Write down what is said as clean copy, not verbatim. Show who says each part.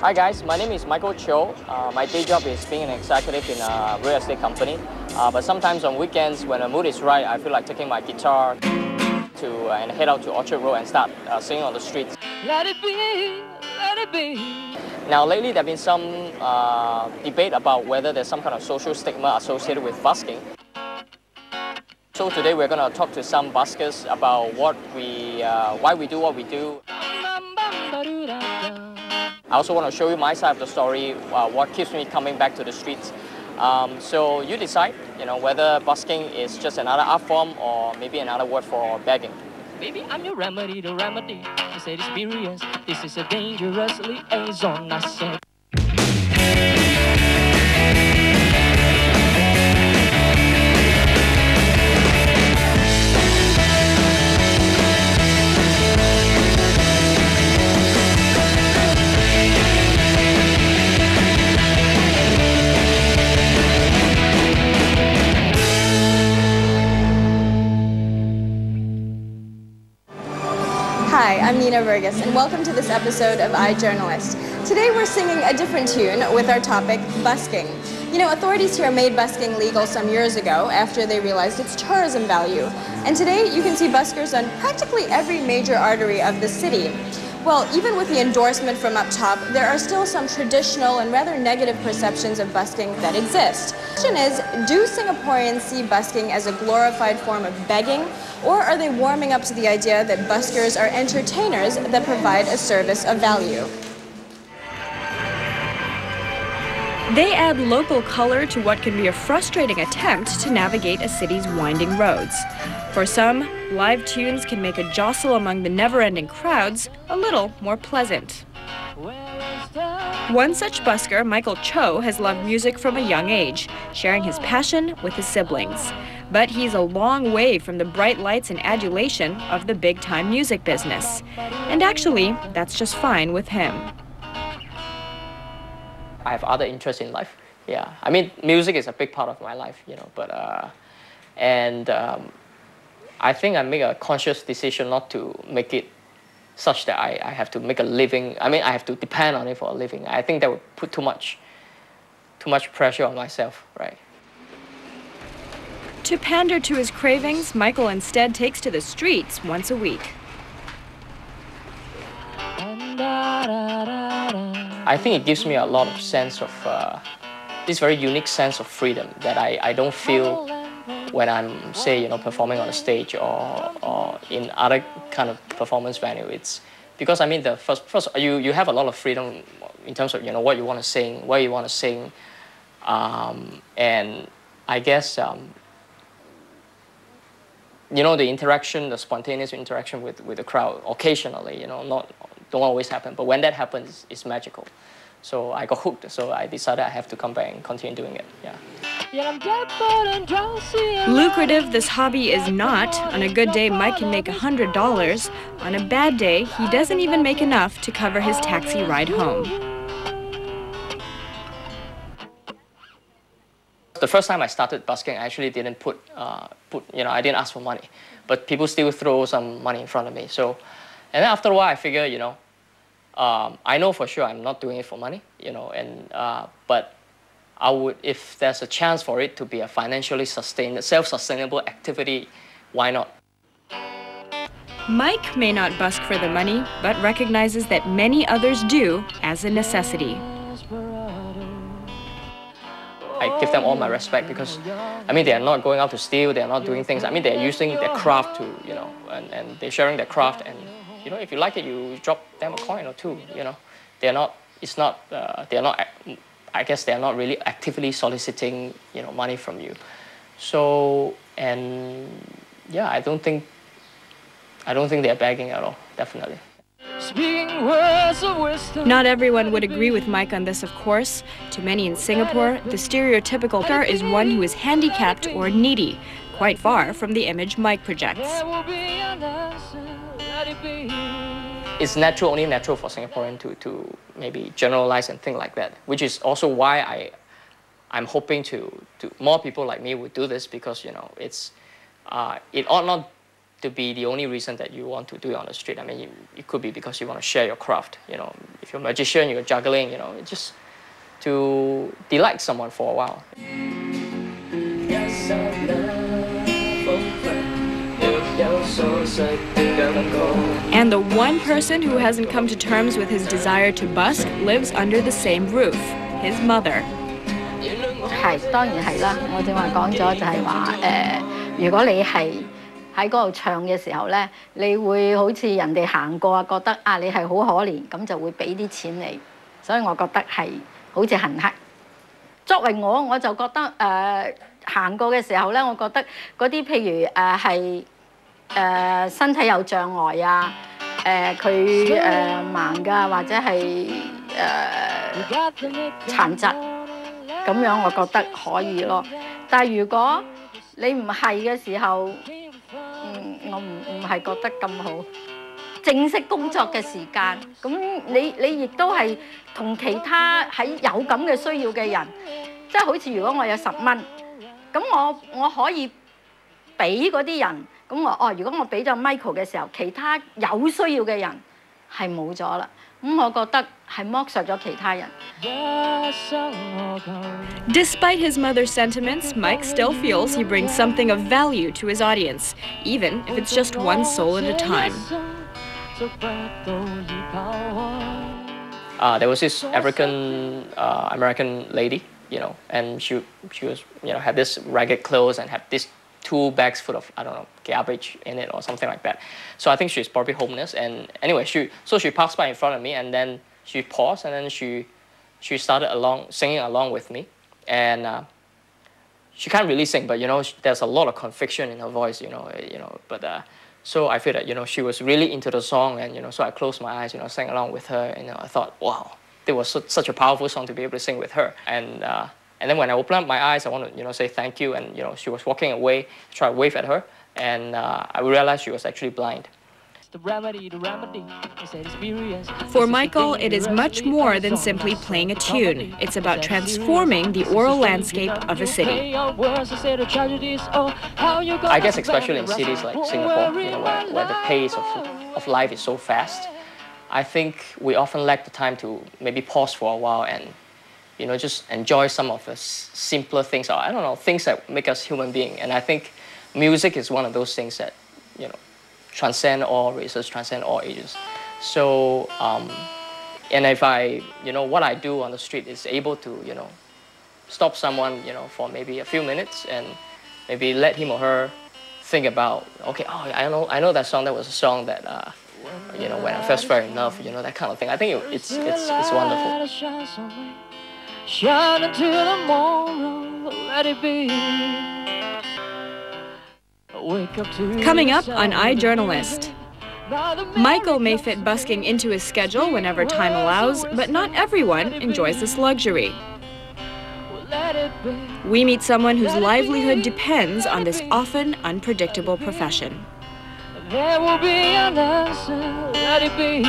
Speaker 1: Hi guys, my name is Michael Cho. My day job is being an executive in a real estate company. But sometimes on weekends, when the mood is right, I feel like taking my guitar and head out to Orchard Road and start singing on the streets.
Speaker 2: Let it be, let it be.
Speaker 1: Now lately there have been some debate about whether there's some kind of social stigma associated with busking. So today we're going to talk to some buskers about why we do what we do. I also want to show you my side of the story, what keeps me coming back to the streets. So you decide, whether busking is just another art form or maybe another word for begging.
Speaker 2: Baby, I'm your remedy, the remedy. You said experience. This is a dangerous liaison, I said.
Speaker 3: Hi, I'm Nina Burgess, and welcome to this episode of iJournalist. Today we're singing a different tune with our topic, busking. Authorities here made busking legal some years ago after they realized its tourism value. And today you can see buskers on practically every major artery of the city. Well, even with the endorsement from up top, there are still some traditional and rather negative perceptions of busking that exist. The question is, do Singaporeans see busking as a glorified form of begging, or are they warming up to the idea that buskers are entertainers that provide a service of value?
Speaker 4: They add local color to what can be a frustrating attempt to navigate a city's winding roads. For some, live tunes can make a jostle among the never-ending crowds a little more pleasant. One such busker, Michael Cho, has loved music from a young age, sharing his passion with his siblings. But he's a long way from the bright lights and adulation of the big-time music business. And actually, that's just fine with him.
Speaker 1: I have other interests in life. Yeah, I mean, music is a big part of my life, but I think I make a conscious decision not to make it such that I have to make a living. I mean, I have to depend on it for a living. I think that would put too much pressure on myself, right?
Speaker 4: To pander to his cravings, Michael instead takes to the streets once a week.
Speaker 1: I think it gives me a lot of sense of, this very unique sense of freedom that I don't feel when I'm, say, performing on a stage or in other kind of performance venue. It's because, I mean, first you have a lot of freedom in terms of, what you want to sing, where you want to sing, and I guess, the interaction, the spontaneous interaction with the crowd, occasionally, don't always happen, but when that happens, it's magical. So I got hooked, so I decided I have to come back and continue doing it, yeah.
Speaker 4: Lucrative this hobby is not. On a good day, Mike can make $100. On a bad day, he doesn't even make enough to cover his taxi ride home.
Speaker 1: The first time I started busking, I actually didn't I didn't ask for money, but people still throw some money in front of me. So, and then after a while, I figure, I know for sure I'm not doing it for money, but I would, if there's a chance for it to be a financially self-sustainable activity, why not?
Speaker 4: Mike may not busk for the money, but recognizes that many others do as a necessity.
Speaker 1: I give them all my respect because, I mean, they are not going out to steal, they are not doing things. I mean, they are using their craft to, and they're sharing their craft. And, if you like it, you drop them a coin or two, They're not, I guess they're not really actively soliciting, money from you. So, and yeah, I don't think they're begging at all, definitely.
Speaker 4: Not everyone would agree with Mike on this, of course. To many in Singapore, the stereotypical busker is one who is handicapped or needy, quite far from the image Mike projects.
Speaker 1: It's only natural for Singaporean to maybe generalize and think like that, which is also why I'm hoping to more people like me would do this, because it ought not to be the only reason that you want to do it on the street. I mean, it could be because you want to share your craft. You know, if you're a magician, you're juggling. You know, it's just to delight someone for a while.
Speaker 4: And the one person who hasn't come to terms with his desire to busk lives under the same roof, his mother.
Speaker 5: 係，當然係啦。我正話講咗就係話如果你係喺嗰度唱嘅時候咧，你會好似人哋行過啊，覺得啊你係好可憐，咁就會俾啲錢你。所以我覺得係好似行乞。作為我就覺得行過嘅時候咧，我覺得嗰啲譬如係身體有障礙啊，佢盲㗎或者係殘疾。 咁樣我覺得可以咯，但係如果你唔係嘅時候，我唔係覺得咁好。正式工作嘅時間，咁你亦都係同其他喺有咁嘅需要嘅人，即係好似如果我有10蚊，咁我可以俾嗰啲人，咁如果我俾咗 Michael 嘅時候，其他有需要嘅人係冇咗啦。 我覺得係剝削咗其他人。
Speaker 4: Despite his mother's sentiments, Mike still feels he brings something of value to his audience, even if it's just one soul at a time.
Speaker 1: There was this American lady, you know, and she was, you know, had this ragged clothes and had this 2 bags full of, I don't know, garbage in it or something like that. So I think she's probably homeless. And anyway, she passed by in front of me, and then she paused, and then she started singing along with me. And she can't really sing, but you know, there's a lot of conviction in her voice, you know. But so I feel that, you know, she was really into the song, and you know, so I closed my eyes, you know, sang along with her, and I thought, wow, it was such a powerful song to be able to sing with her. And then when I opened up my eyes, I want to, you know, say thank you. And, you know, she was walking away, I tried to wave at her, and I realized she was actually blind.
Speaker 4: For Michael, it is much more than simply playing a tune. It's about transforming the oral landscape of a city.
Speaker 1: I guess especially in cities like Singapore, you know, where the pace of life is so fast, I think we often lack the time to maybe pause for a while and, you know, just enjoy some of the simpler things, or I don't know, things that make us human beings. And I think music is one of those things that, you know, transcend all races, transcend all ages. So, and if you know, what I do on the street is able to, you know, stop someone, you know, for maybe a few minutes and maybe let him or her think about, okay, oh, I know that song. That was a song that, you know, when I first fell in love, you know, that kind of thing. I think it's wonderful.
Speaker 2: Shine into the morning, let it be. Wake up to
Speaker 4: Coming up on iJournalist. Michael may fit busking into his schedule whenever time allows, but not everyone enjoys this luxury. We meet someone whose livelihood depends on this often unpredictable profession.
Speaker 2: There will be an answer, let it be.